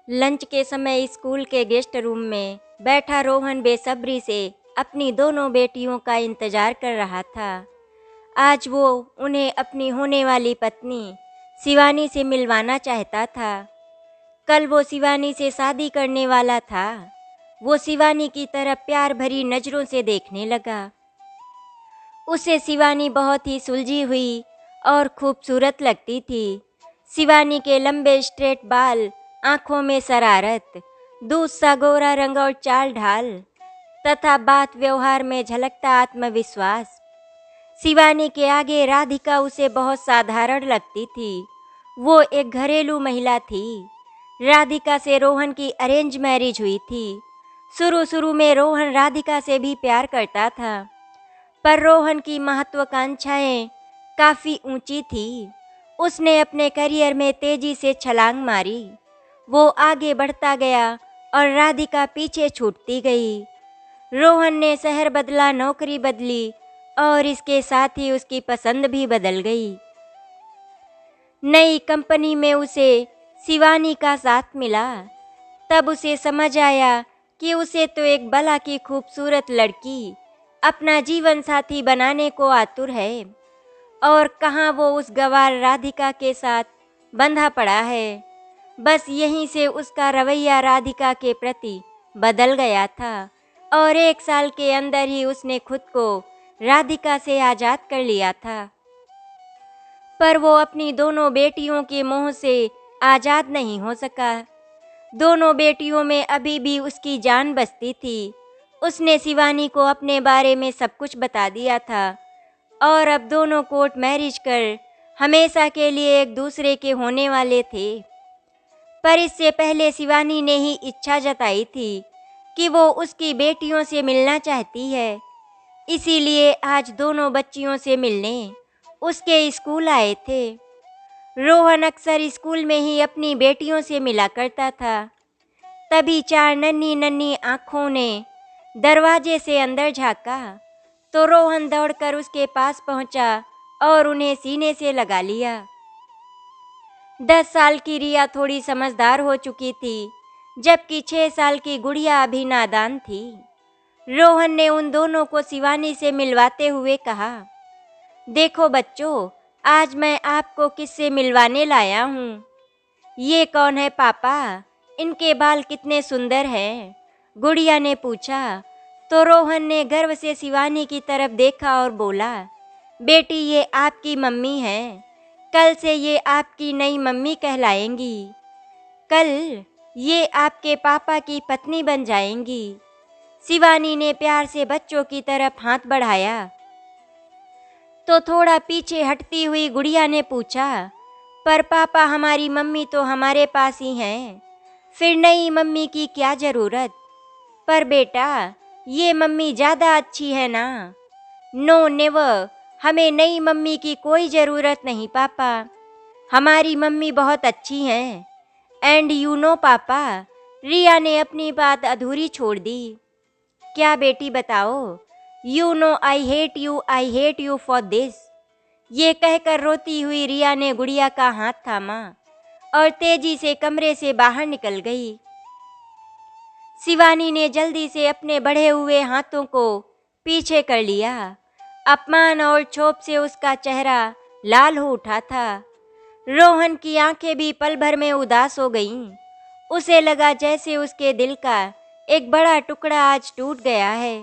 Lunch के समय school के गेस्ट रूम में बैठा रोहन बेसब्री से अपनी दोनों बेटियों का इंतजार कर रहा था। आज वो उन्हें अपनी होने वाली पत्नी शिवानी से मिलवाना चाहता था। कल वो शिवानी से शादी करने वाला था। वो शिवानी की तरफ प्यार भरी नज़रों से देखने लगा। उसे शिवानी बहुत ही सुलझी हुई और खूबसूरत लगती थी। शिवानी के लंबे स्ट्रेट बाल, आंखों में शरारत, दूध सा गोरा रंग और चाल ढाल तथा बात व्यवहार में झलकता आत्मविश्वास। शिवानी के आगे राधिका उसे बहुत साधारण लगती थी। वो एक घरेलू महिला थी। राधिका से रोहन की अरेंज मैरिज हुई थी। शुरू शुरू में रोहन राधिका से भी प्यार करता था, पर रोहन की महत्वाकांक्षाएं काफ़ी ऊंची थी। उसने अपने करियर में तेजी से छलांग मारी। वो आगे बढ़ता गया और राधिका पीछे छूटती गई। रोहन ने शहर बदला, नौकरी बदली और इसके साथ ही उसकी पसंद भी बदल गई। नई कंपनी में उसे शिवानी का साथ मिला। तब उसे समझ आया कि उसे तो एक भला की खूबसूरत लड़की अपना जीवन साथी बनाने को आतुर है, और कहाँ वो उस गंवार राधिका के साथ बंधा पड़ा है। बस यहीं से उसका रवैया राधिका के प्रति बदल गया था और 1 साल के अंदर ही उसने खुद को राधिका से आज़ाद कर लिया था। पर वो अपनी दोनों बेटियों के मोह से आज़ाद नहीं हो सका। दोनों बेटियों में अभी भी उसकी जान बसती थी। उसने शिवानी को अपने बारे में सब कुछ बता दिया था और अब दोनों कोर्ट मैरिज कर हमेशा के लिए एक दूसरे के होने वाले थे। पर इससे पहले शिवानी ने ही इच्छा जताई थी कि वो उसकी बेटियों से मिलना चाहती है। इसीलिए आज दोनों बच्चियों से मिलने उसके स्कूल आए थे। रोहन अक्सर स्कूल में ही अपनी बेटियों से मिला करता था। तभी 4 नन्ही नन्ही आँखों ने दरवाजे से अंदर झाँका तो रोहन दौड़कर उसके पास पहुँचा और उन्हें सीने से लगा लिया। 10 साल की रिया थोड़ी समझदार हो चुकी थी, जबकि 6 साल की गुड़िया अभी नादान थी। रोहन ने उन दोनों को शिवानी से मिलवाते हुए कहा, देखो बच्चों, आज मैं आपको किससे मिलवाने लाया हूँ। ये कौन है पापा? इनके बाल कितने सुंदर हैं, गुड़िया ने पूछा। तो रोहन ने गर्व से शिवानी की तरफ देखा और बोला, बेटी ये आपकी मम्मी हैं। कल से ये आपकी नई मम्मी कहलाएंगी। कल ये आपके पापा की पत्नी बन जाएंगी। शिवानी ने प्यार से बच्चों की तरफ हाथ बढ़ाया तो थोड़ा पीछे हटती हुई गुड़िया ने पूछा, पर पापा हमारी मम्मी तो हमारे पास ही हैं, फिर नई मम्मी की क्या ज़रूरत? पर बेटा ये मम्मी ज़्यादा अच्छी है ना। नो नेवर, हमें नई मम्मी की कोई ज़रूरत नहीं पापा, हमारी मम्मी बहुत अच्छी हैं। एंड यू नो पापा, रिया ने अपनी बात अधूरी छोड़ दी। क्या बेटी बताओ? You know I hate you for this. ये कहकर रोती हुई रिया ने गुड़िया का हाथ थामा और तेजी से कमरे से बाहर निकल गई। शिवानी ने जल्दी से अपने बढ़े हुए हाथों को पीछे कर लिया। अपमान और क्षोभ से उसका चेहरा लाल हो उठा था। रोहन की आंखें भी पल भर में उदास हो गईं। उसे लगा जैसे उसके दिल का एक बड़ा टुकड़ा आज टूट गया है।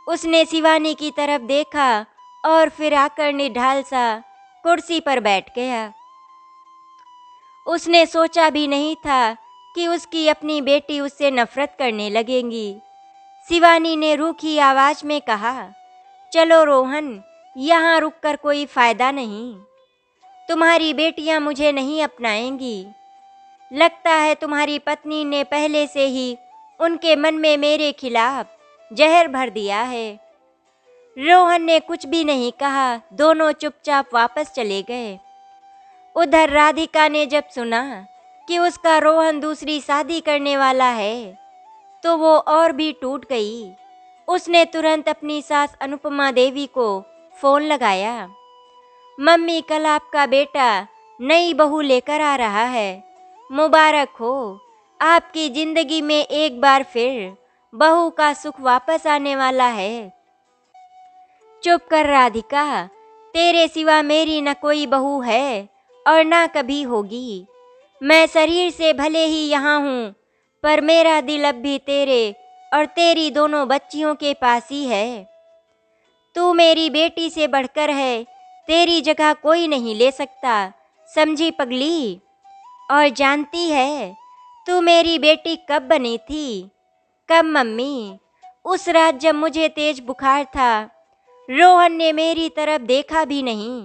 उसने शिवानी की तरफ देखा और फिर आकर निढाल सा कुर्सी पर बैठ गया। उसने सोचा भी नहीं था कि उसकी अपनी बेटी उससे नफरत करने लगेगी। शिवानी ने रूखी आवाज में कहा, चलो रोहन, यहाँ रुककर कोई फायदा नहीं। तुम्हारी बेटियाँ मुझे नहीं अपनाएंगी। लगता है तुम्हारी पत्नी ने पहले से ही उनके मन में मेरे खिलाफ जहर भर दिया है। रोहन ने कुछ भी नहीं कहा। दोनों चुपचाप वापस चले गए। उधर राधिका ने जब सुना कि उसका रोहन दूसरी शादी करने वाला है तो वो और भी टूट गई। उसने तुरंत अपनी सास अनुपमा देवी को फ़ोन लगाया। मम्मी, कल आपका बेटा नई बहू लेकर आ रहा है, मुबारक हो। आपकी जिंदगी में एक बार फिर बहू का सुख वापस आने वाला है। चुप कर राधिका, तेरे सिवा मेरी न कोई बहू है और ना कभी होगी। मैं शरीर से भले ही यहाँ हूँ, पर मेरा दिल अब भी तेरे और तेरी दोनों बच्चियों के पास ही है। तू मेरी बेटी से बढ़कर है, तेरी जगह कोई नहीं ले सकता, समझी पगली। और जानती है तू मेरी बेटी कब बनी थी? कब मम्मी? उस रात जब मुझे तेज बुखार था। रोहन ने मेरी तरफ देखा भी नहीं,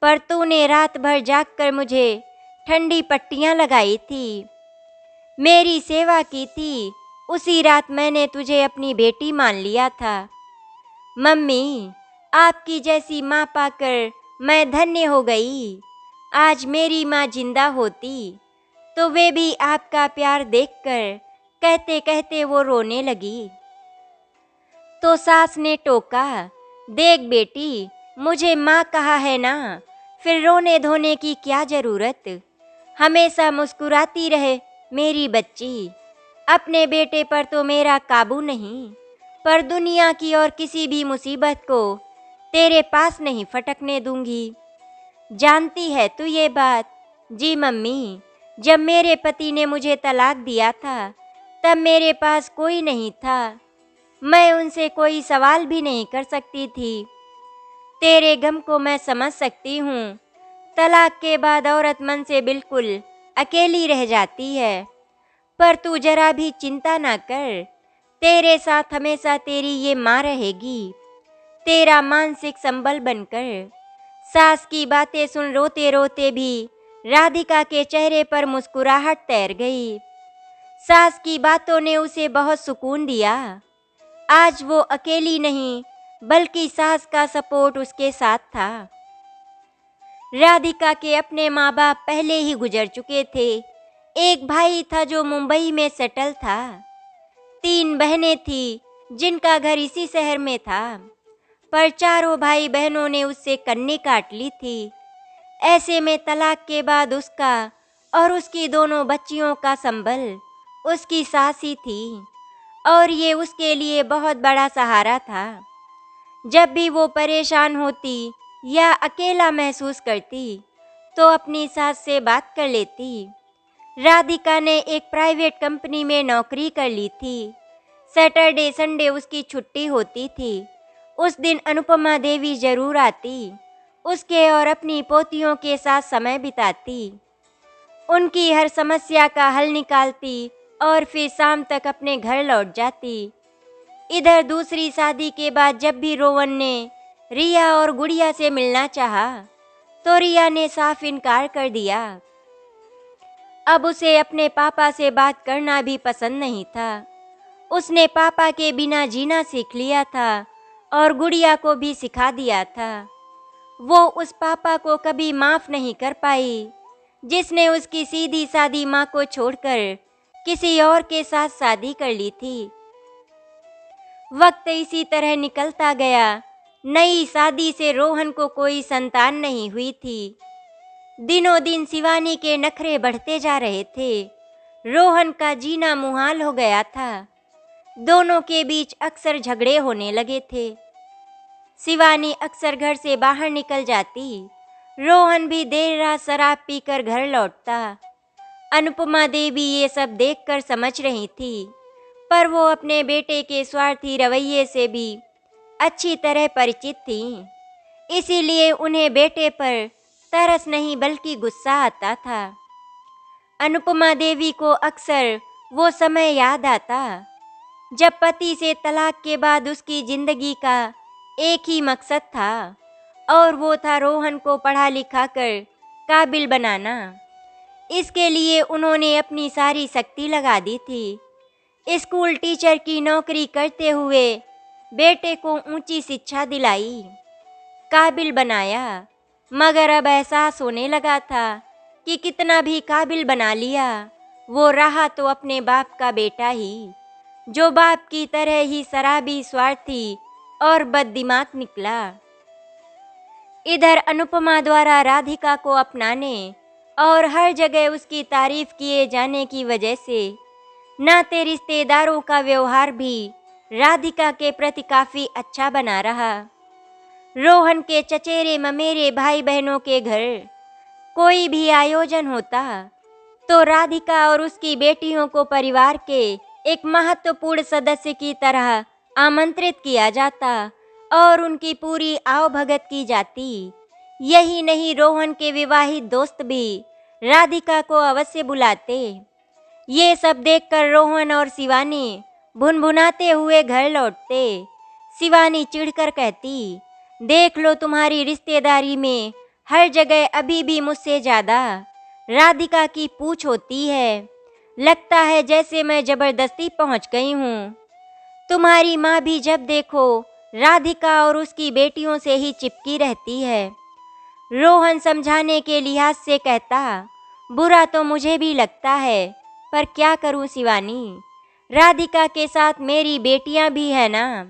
पर तूने रात भर जागकर मुझे ठंडी पट्टियाँ लगाई थी, मेरी सेवा की थी। उसी रात मैंने तुझे अपनी बेटी मान लिया था। मम्मी, आपकी जैसी माँ पाकर मैं धन्य हो गई। आज मेरी माँ जिंदा होती तो वे भी आपका प्यार देखकर कहते कहते वो रोने लगी। तो सास ने टोका, देख बेटी, मुझे माँ कहा है ना, फिर रोने धोने की क्या जरूरत। हमेशा मुस्कुराती रहे मेरी बच्ची। अपने बेटे पर तो मेरा काबू नहीं, पर दुनिया की और किसी भी मुसीबत को तेरे पास नहीं फटकने दूंगी। जानती है तू ये बात? जी मम्मी, जब मेरे पति ने मुझे तलाक दिया था तब मेरे पास कोई नहीं था। मैं उनसे कोई सवाल भी नहीं कर सकती थी। तेरे गम को मैं समझ सकती हूँ। तलाक के बाद औरत मन से बिल्कुल अकेली रह जाती है, पर तू जरा भी चिंता ना कर। तेरे साथ हमेशा तेरी ये माँ रहेगी, तेरा मानसिक संबल बनकर। सास की बातें सुन रोते रोते भी राधिका के चेहरे पर मुस्कुराहट तैर गई। सास की बातों ने उसे बहुत सुकून दिया। आज वो अकेली नहीं, बल्कि सास का सपोर्ट उसके साथ था। राधिका के अपने माँ बाप पहले ही गुजर चुके थे। एक भाई था जो मुंबई में सेटल था। 3 बहनें थी जिनका घर इसी शहर में था, पर चारों भाई बहनों ने उससे कन्नी काट ली थी। ऐसे में तलाक के बाद उसका और उसकी दोनों बच्चियों का संबल उसकी सास ही थी, और ये उसके लिए बहुत बड़ा सहारा था। जब भी वो परेशान होती या अकेला महसूस करती तो अपनी सास से बात कर लेती। राधिका ने एक प्राइवेट कंपनी में नौकरी कर ली थी। सैटरडे संडे उसकी छुट्टी होती थी। उस दिन अनुपमा देवी जरूर आती, उसके और अपनी पोतियों के साथ समय बिताती, उनकी हर समस्या का हल निकालती और फिर शाम तक अपने घर लौट जाती। इधर दूसरी शादी के बाद जब भी रोहन ने रिया और गुड़िया से मिलना चाहा, तो रिया ने साफ इनकार कर दिया। अब उसे अपने पापा से बात करना भी पसंद नहीं था। उसने पापा के बिना जीना सीख लिया था और गुड़िया को भी सिखा दिया था। वो उस पापा को कभी माफ़ नहीं कर पाई जिसने उसकी सीधी सादी माँ को छोड़कर किसी और के साथ शादी कर ली थी। वक्त इसी तरह निकलता गया। नई शादी से रोहन को कोई संतान नहीं हुई थी। दिनों दिन शिवानी के नखरे बढ़ते जा रहे थे। रोहन का जीना मुहाल हो गया था। दोनों के बीच अक्सर झगड़े होने लगे थे। शिवानी अक्सर घर से बाहर निकल जाती, रोहन भी देर रात शराब पीकर घर लौटता। अनुपमा देवी ये सब देखकर समझ रही थी, पर वो अपने बेटे के स्वार्थी रवैये से भी अच्छी तरह परिचित थी। इसीलिए उन्हें बेटे पर तरस नहीं बल्कि गुस्सा आता था। अनुपमा देवी को अक्सर वो समय याद आता जब पति से तलाक के बाद उसकी जिंदगी का एक ही मकसद था, और वो था रोहन को पढ़ा लिखा कर काबिल बनाना। इसके लिए उन्होंने अपनी सारी शक्ति लगा दी थी। स्कूल टीचर की नौकरी करते हुए बेटे को ऊंची शिक्षा दिलाई, काबिल बनाया। मगर अब एहसास होने लगा था कि कितना भी काबिल बना लिया, वो रहा तो अपने बाप का बेटा ही, जो बाप की तरह ही शराबी, स्वार्थी और बददिमाग निकला। इधर अनुपमा द्वारा राधिका को अपनाने और हर जगह उसकी तारीफ किए जाने की वजह से नाते रिश्तेदारों का व्यवहार भी राधिका के प्रति काफी अच्छा बना रहा। रोहन के चचेरे ममेरे भाई बहनों के घर कोई भी आयोजन होता तो राधिका और उसकी बेटियों को परिवार के एक महत्वपूर्ण सदस्य की तरह आमंत्रित किया जाता और उनकी पूरी आवभगत की जाती। यही नहीं, रोहन के विवाहित दोस्त भी राधिका को अवश्य बुलाते। ये सब देखकर रोहन और शिवानी भुनभुनाते हुए घर लौटते। शिवानी चिढ़कर कहती, देख लो, तुम्हारी रिश्तेदारी में हर जगह अभी भी मुझसे ज़्यादा राधिका की पूछ होती है। लगता है जैसे मैं जबरदस्ती पहुंच गई हूँ। तुम्हारी माँ भी जब देखो राधिका और उसकी बेटियों से ही चिपकी रहती है। रोहन समझाने के लिहाज से कहता, बुरा तो मुझे भी लगता है, पर क्या करूँ शिवानी, राधिका के साथ मेरी बेटियां भी है ना,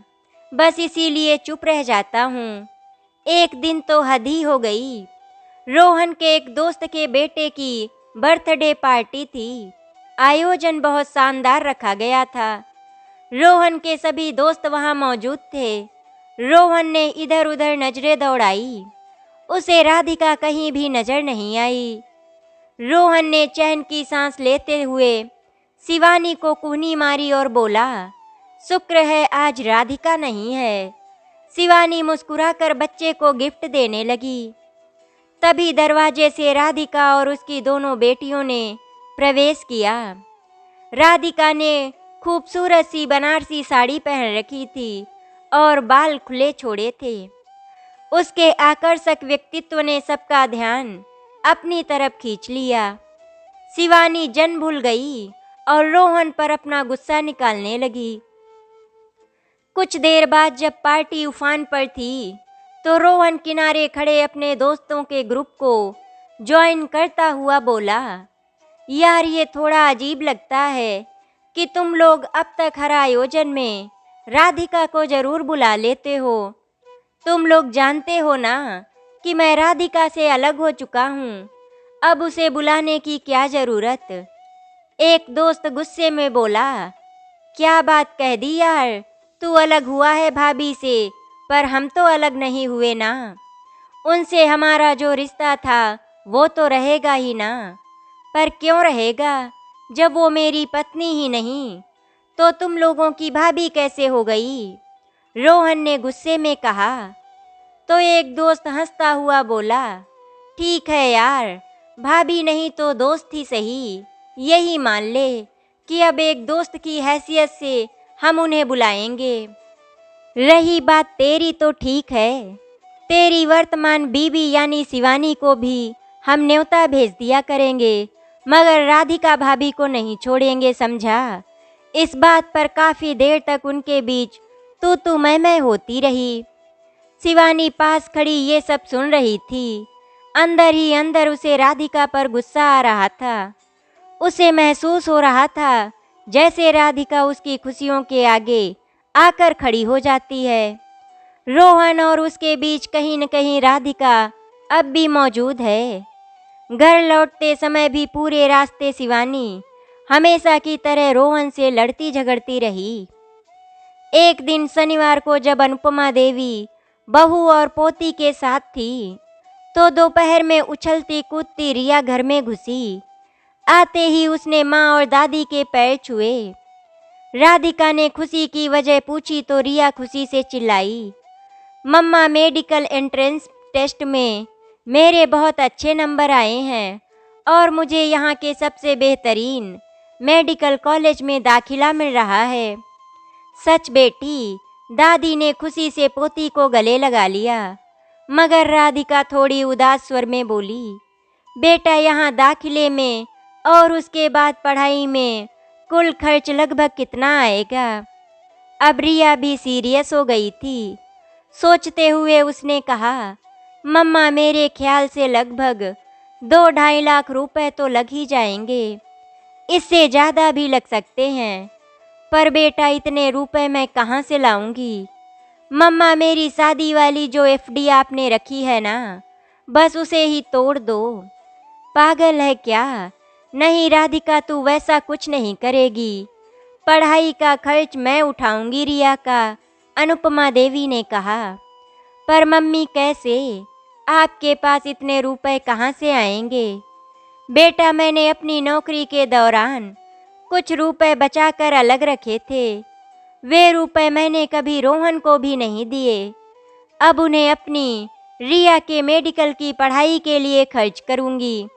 बस इसीलिए चुप रह जाता हूँ। एक दिन तो हद ही हो गई। रोहन के एक दोस्त के बेटे की बर्थडे पार्टी थी। आयोजन बहुत शानदार रखा गया था। रोहन के सभी दोस्त वहां मौजूद थे। रोहन ने इधर उधर नजरें दौड़ाई, उसे राधिका कहीं भी नजर नहीं आई। रोहन ने चैन की सांस लेते हुए शिवानी को कूहनी मारी और बोला, शुक्र है आज राधिका नहीं है। शिवानी मुस्कुराकर बच्चे को गिफ्ट देने लगी। तभी दरवाजे से राधिका और उसकी दोनों बेटियों ने प्रवेश किया। राधिका ने खूबसूरत सी बनारसी साड़ी पहन रखी थी और बाल खुले छोड़े थे। उसके आकर्षक व्यक्तित्व ने सबका ध्यान अपनी तरफ खींच लिया। शिवानी जन भूल गई और रोहन पर अपना गुस्सा निकालने लगी। कुछ देर बाद जब पार्टी उफान पर थी तो रोहन किनारे खड़े अपने दोस्तों के ग्रुप को ज्वाइन करता हुआ बोला, यार ये थोड़ा अजीब लगता है कि तुम लोग अब तक हर आयोजन में राधिका को जरूर बुला लेते हो। तुम लोग जानते हो ना कि मैं राधिका से अलग हो चुका हूँ, अब उसे बुलाने की क्या ज़रूरत। एक दोस्त गुस्से में बोला, क्या बात कह दी यार, तू अलग हुआ है भाभी से, पर हम तो अलग नहीं हुए ना। उनसे हमारा जो रिश्ता था वो तो रहेगा ही ना। पर क्यों रहेगा, जब वो मेरी पत्नी ही नहीं तो तुम लोगों की भाभी कैसे हो गई। रोहन ने गुस्से में कहा। तो एक दोस्त हंसता हुआ बोला, ठीक है यार, भाभी नहीं तो दोस्त ही सही, यही मान ले कि अब एक दोस्त की हैसियत से हम उन्हें बुलाएंगे। रही बात तेरी तो ठीक है, तेरी वर्तमान बीवी यानी शिवानी को भी हम न्योता भेज दिया करेंगे, मगर राधिका भाभी को नहीं छोड़ेंगे, समझा। इस बात पर काफ़ी देर तक उनके बीच तू मैं होती रही। शिवानी पास खड़ी ये सब सुन रही थी। अंदर ही अंदर उसे राधिका पर गुस्सा आ रहा था। उसे महसूस हो रहा था जैसे राधिका उसकी खुशियों के आगे आकर खड़ी हो जाती है। रोहन और उसके बीच कहीं न कहीं राधिका अब भी मौजूद है। घर लौटते समय भी पूरे रास्ते शिवानी हमेशा की तरह रोहन से लड़ती झगड़ती रही। एक दिन शनिवार को जब अनुपमा देवी बहू और पोती के साथ थी तो दोपहर में उछलती कूदती रिया घर में घुसी। आते ही उसने माँ और दादी के पैर छुए। राधिका ने खुशी की वजह पूछी तो रिया खुशी से चिल्लाई, मम्मा मेडिकल एंट्रेंस टेस्ट में मेरे बहुत अच्छे नंबर आए हैं और मुझे यहाँ के सबसे बेहतरीन मेडिकल कॉलेज में दाखिला मिल रहा है। सच बेटी, दादी ने खुशी से पोती को गले लगा लिया। मगर राधिका थोड़ी उदास स्वर में बोली, बेटा यहाँ दाखिले में और उसके बाद पढ़ाई में कुल खर्च लगभग कितना आएगा। अब रिया भी सीरियस हो गई थी। सोचते हुए उसने कहा, मम्मा मेरे ख्याल से लगभग 2-2.5 लाख रुपए तो लग ही जाएंगे, इससे ज़्यादा भी लग सकते हैं। पर बेटा इतने रुपए मैं कहाँ से लाऊंगी। मम्मा मेरी शादी वाली जो एफडी आपने रखी है ना, बस उसे ही तोड़ दो। पागल है क्या। नहीं राधिका, तू वैसा कुछ नहीं करेगी। पढ़ाई का खर्च मैं उठाऊंगी रिया का, अनुपमा देवी ने कहा। पर मम्मी कैसे? आपके पास इतने रुपए कहाँ से आएंगे? बेटा, मैंने अपनी नौकरी के दौरान कुछ रुपए बचाकर अलग रखे थे। वे रुपए मैंने कभी रोहन को भी नहीं दिए। अब उन्हें अपनी रिया के मेडिकल की पढ़ाई के लिए खर्च करूंगी।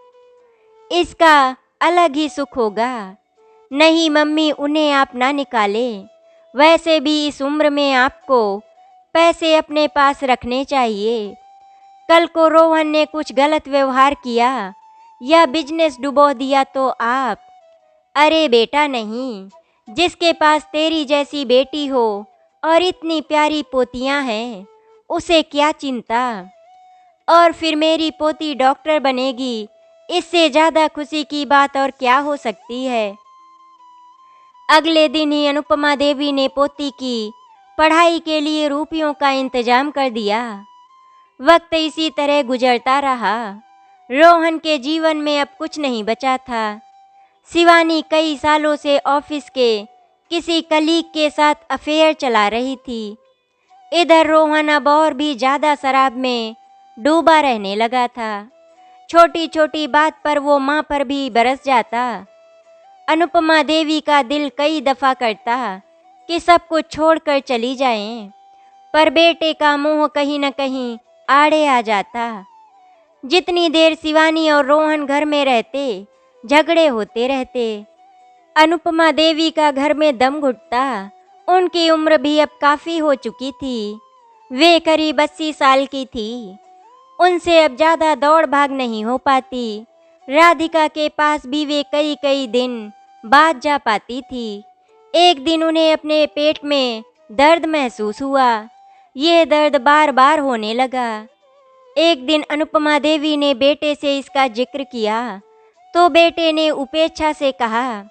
इसका अलग ही सुख होगा। नहीं मम्मी, उन्हें आप ना निकालें। वैसे भी इस उम्र में आपको पैसे अपने पास रखने चाहिए। कल को रोहन ने कुछ गलत व्यवहार किया या बिजनेस डुबो दिया तो आप। अरे बेटा नहीं, जिसके पास तेरी जैसी बेटी हो और इतनी प्यारी पोतियां हैं, उसे क्या चिंता। और फिर मेरी पोती डॉक्टर बनेगी, इससे ज़्यादा खुशी की बात और क्या हो सकती है। अगले दिन ही अनुपमा देवी ने पोती की पढ़ाई के लिए रुपयों का इंतजाम कर दिया। वक्त इसी तरह गुजरता रहा। रोहन के जीवन में अब कुछ नहीं बचा था। शिवानी कई सालों से ऑफिस के किसी कलीग के साथ अफेयर चला रही थी। इधर रोहन अब और भी ज़्यादा शराब में डूबा रहने लगा था। छोटी छोटी बात पर वो माँ पर भी बरस जाता। अनुपमा देवी का दिल कई दफ़ा करता कि सब कुछ छोड़कर चली जाएं, पर बेटे का मोह कहीं न कहीं आड़े आ जाता। जितनी देर शिवानी और रोहन घर में रहते, झगड़े होते रहते। अनुपमा देवी का घर में दम घुटता। उनकी उम्र भी अब काफ़ी हो चुकी थी। वे करीब 80 साल की थी। उनसे अब ज़्यादा दौड़ भाग नहीं हो पाती। राधिका के पास भी वे कई कई दिन बाद जा पाती थी। एक दिन उन्हें अपने पेट में दर्द महसूस हुआ। यह दर्द बार बार होने लगा। एक दिन अनुपमा देवी ने बेटे से इसका जिक्र किया तो बेटे ने उपेक्षा से कहा,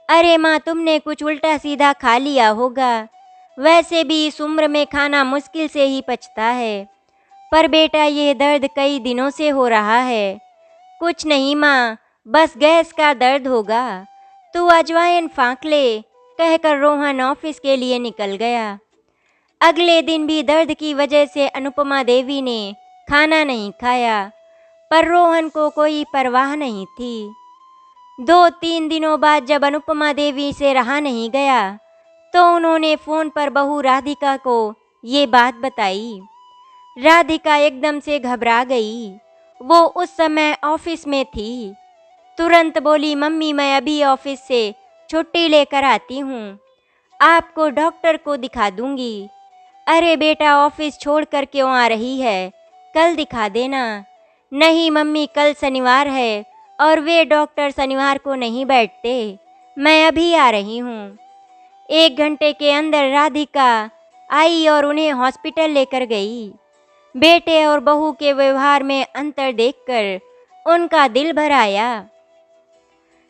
अरे माँ, तुमने कुछ उल्टा सीधा खा लिया होगा। वैसे भी इस उम्र में खाना मुश्किल से ही पचता है। पर बेटा, यह दर्द कई दिनों से हो रहा है। कुछ नहीं माँ, बस गैस का दर्द होगा। तू अजवाइन फाँक ले, कहकर रोहन ऑफिस के लिए निकल गया। अगले दिन भी दर्द की वजह से अनुपमा देवी ने खाना नहीं खाया, पर रोहन को कोई परवाह नहीं थी। 2-3 दिनों बाद जब अनुपमा देवी से रहा नहीं गया तो उन्होंने फ़ोन पर बहू राधिका को ये बात बताई। राधिका एकदम से घबरा गई। वो उस समय ऑफिस में थी। तुरंत बोली, मम्मी, मैं अभी ऑफिस से छुट्टी लेकर आती हूँ। आपको डॉक्टर को दिखा दूंगी। अरे बेटा, ऑफिस छोड़ कर क्यों आ रही है? कल दिखा देना। नहीं मम्मी, कल शनिवार है और वे डॉक्टर शनिवार को नहीं बैठते। मैं अभी आ रही हूँ। 1 घंटे के अंदर राधिका आई और उन्हें हॉस्पिटल लेकर गई। बेटे और बहू के व्यवहार में अंतर देखकर उनका दिल भर आया।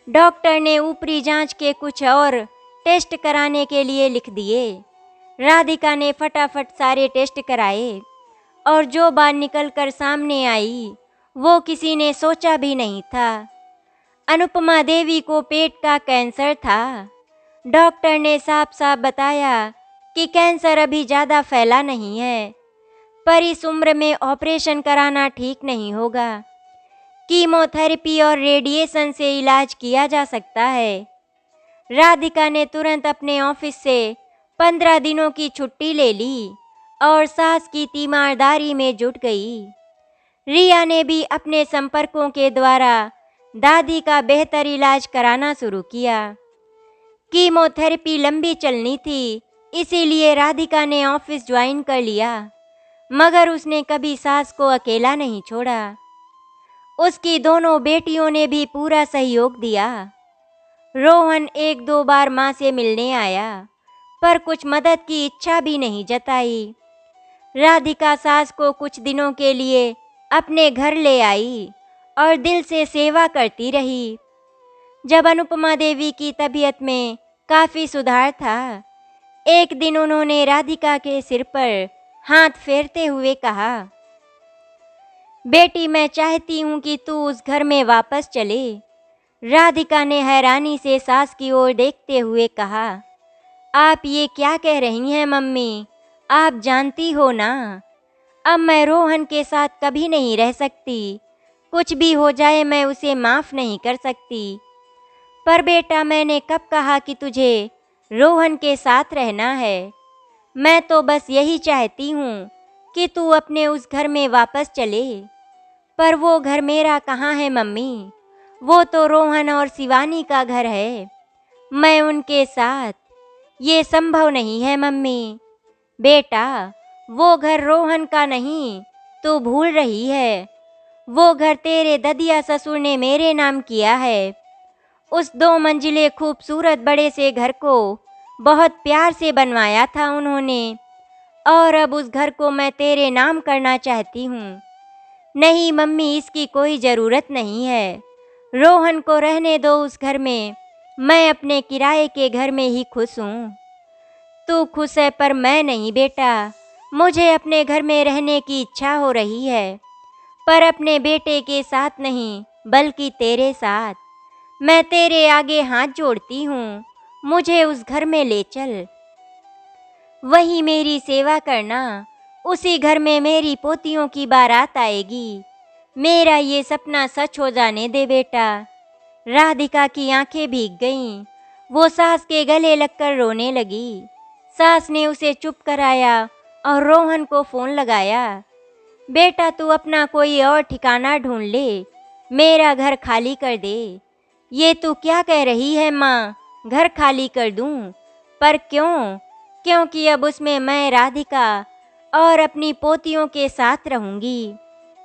डॉक्टर ने ऊपरी जांच के कुछ और टेस्ट कराने के लिए लिख दिए। राधिका ने फटाफट सारे टेस्ट कराए और जो बात निकल कर सामने आई वो किसी ने सोचा भी नहीं था। अनुपमा देवी को पेट का कैंसर था। डॉक्टर ने साफ साफ बताया कि कैंसर अभी ज़्यादा फैला नहीं है, पर इस उम्र में ऑपरेशन कराना ठीक नहीं होगा। कीमोथेरेपी और रेडिएशन से इलाज किया जा सकता है। राधिका ने तुरंत अपने ऑफिस से 15 दिनों की छुट्टी ले ली और सास की तीमारदारी में जुट गई। रिया ने भी अपने संपर्कों के द्वारा दादी का बेहतर इलाज कराना शुरू किया। कीमोथेरेपी लंबी चलनी थी, इसीलिए राधिका ने ऑफिस ज्वाइन कर लिया, मगर उसने कभी सास को अकेला नहीं छोड़ा। उसकी दोनों बेटियों ने भी पूरा सहयोग दिया। रोहन 1-2 बार माँ से मिलने आया, पर कुछ मदद की इच्छा भी नहीं जताई। राधिका सास को कुछ दिनों के लिए अपने घर ले आई और दिल से सेवा करती रही। जब अनुपमा देवी की तबीयत में काफ़ी सुधार था, एक दिन उन्होंने राधिका के सिर पर हाथ फेरते हुए कहा, बेटी, मैं चाहती हूँ कि तू उस घर में वापस चले। राधिका ने हैरानी से सास की ओर देखते हुए कहा, आप ये क्या कह रही हैं मम्मी? आप जानती हो ना, अब मैं रोहन के साथ कभी नहीं रह सकती। कुछ भी हो जाए मैं उसे माफ़ नहीं कर सकती। पर बेटा, मैंने कब कहा कि तुझे रोहन के साथ रहना है? मैं तो बस यही चाहती हूँ कि तू अपने उस घर में वापस चले। पर वो घर मेरा कहाँ है मम्मी? वो तो रोहन और शिवानी का घर है। मैं उनके साथ, ये संभव नहीं है मम्मी। बेटा, वो घर रोहन का नहीं, तू भूल रही है। वो घर तेरे ददिया ससुर ने मेरे नाम किया है। उस 2 मंजिले खूबसूरत बड़े से घर को बहुत प्यार से बनवाया था उन्होंने, और अब उस घर को मैं तेरे नाम करना चाहती हूँ। नहीं मम्मी, इसकी कोई ज़रूरत नहीं है। रोहन को रहने दो उस घर में। मैं अपने किराए के घर में ही खुश हूँ। तू खुश है पर मैं नहीं बेटा। मुझे अपने घर में रहने की इच्छा हो रही है, पर अपने बेटे के साथ नहीं, बल्कि तेरे साथ। मैं तेरे आगे हाथ जोड़ती हूँ, मुझे उस घर में ले चल। वही मेरी सेवा करना। उसी घर में मेरी पोतियों की बारात आएगी। मेरा ये सपना सच हो जाने दे बेटा। राधिका की आंखें भीग गईं। वो सास के गले लगकर रोने लगी। सास ने उसे चुप कराया और रोहन को फ़ोन लगाया। बेटा, तू अपना कोई और ठिकाना ढूंढ ले, मेरा घर खाली कर दे। ये तू क्या कह रही है माँ? घर खाली कर दूँ? पर क्यों? क्योंकि अब उसमें मैं राधिका और अपनी पोतियों के साथ रहूंगी।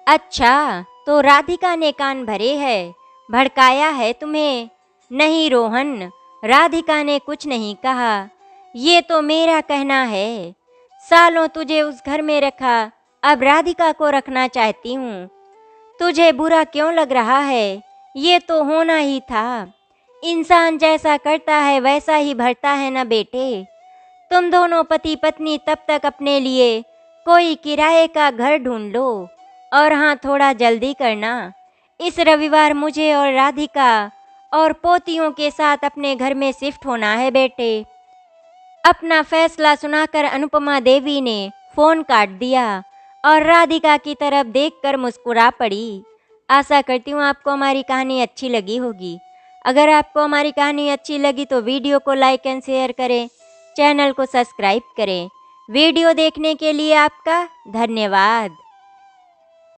अच्छा, तो राधिका ने कान भरे हैं, भड़काया है तुम्हें? नहीं रोहन, राधिका ने कुछ नहीं कहा। ये तो मेरा कहना है। सालों तुझे उस घर में रखा, अब राधिका को रखना चाहती हूँ। तुझे बुरा क्यों लग रहा है? ये तो होना ही था। इंसान जैसा करता है वैसा ही भरता है ना बेटे। तुम दोनों पति पत्नी तब तक अपने लिए कोई किराए का घर ढूंढ लो। और हाँ, थोड़ा जल्दी करना। इस रविवार मुझे और राधिका और पोतियों के साथ अपने घर में शिफ्ट होना है बेटे। अपना फैसला सुनाकर अनुपमा देवी ने फोन काट दिया और राधिका की तरफ देखकर मुस्कुरा पड़ी। आशा करती हूँ आपको हमारी कहानी अच्छी लगी होगी। अगर आपको हमारी कहानी अच्छी लगी तो वीडियो को लाइक एंड शेयर करें, चैनल को सब्सक्राइब करें। वीडियो देखने के लिए आपका धन्यवाद।